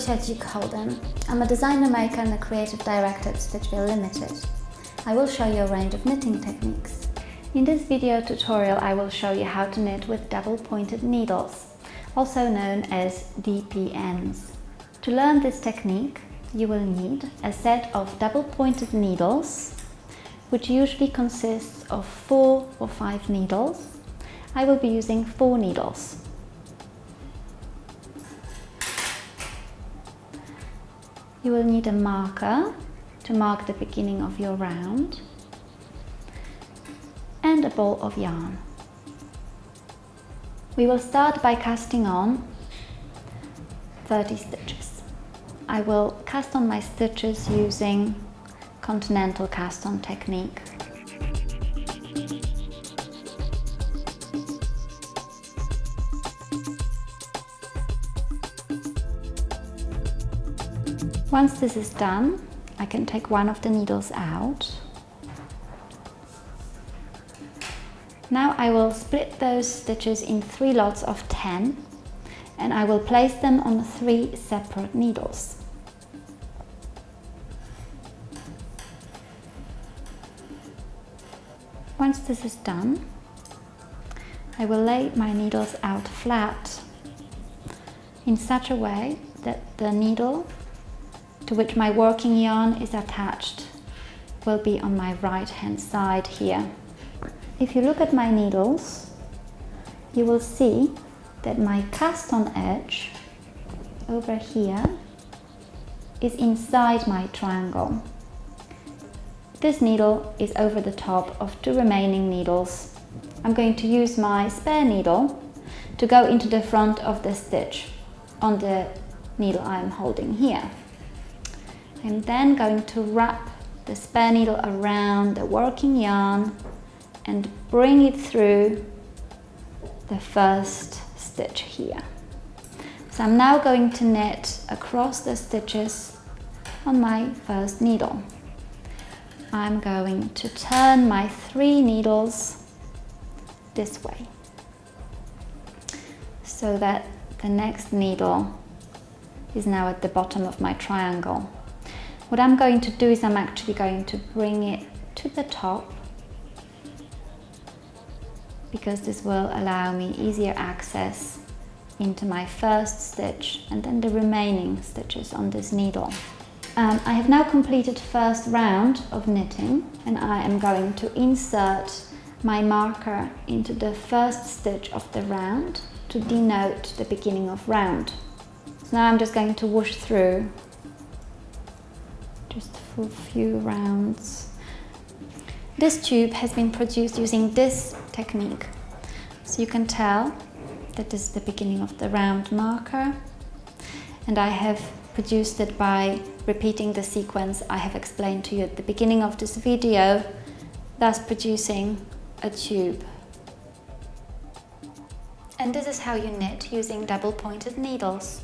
Zosia Holden. I'm a designer, maker and a creative director at Stitchville Limited. I will show you a range of knitting techniques. In this video tutorial I will show you how to knit with double pointed needles, also known as DPNs. To learn this technique you will need a set of double pointed needles, which usually consists of 4 or 5 needles. I will be using 4 needles. You will need a marker to mark the beginning of your round and a ball of yarn. We will start by casting on 30 stitches. I will cast on my stitches using continental cast on technique. Once this is done, I can take one of the needles out. Now I will split those stitches in 3 lots of 10 and I will place them on 3 separate needles. Once this is done, I will lay my needles out flat in such a way that the needle to which my working yarn is attached will be on my right hand side here. If you look at my needles, you will see that my cast on edge over here is inside my triangle. This needle is over the top of 2 remaining needles. I'm going to use my spare needle to go into the front of the stitch on the needle I'm holding here. I'm then going to wrap the spare needle around the working yarn and bring it through the first stitch here. So I'm now going to knit across the stitches on my first needle. I'm going to turn my 3 needles this way so that the next needle is now at the bottom of my triangle. What I'm going to do is I'm actually going to bring it to the top because this will allow me easier access into my first stitch and then the remaining stitches on this needle. I have now completed first round of knitting and I am going to insert my marker into the first stitch of the round to denote the beginning of round. So now I'm just going to whoosh through just for a few rounds. This tube has been produced using this technique. So you can tell that this is the beginning of the round marker, and I have produced it by repeating the sequence I have explained to you at the beginning of this video, thus producing a tube. And this is how you knit using double pointed needles.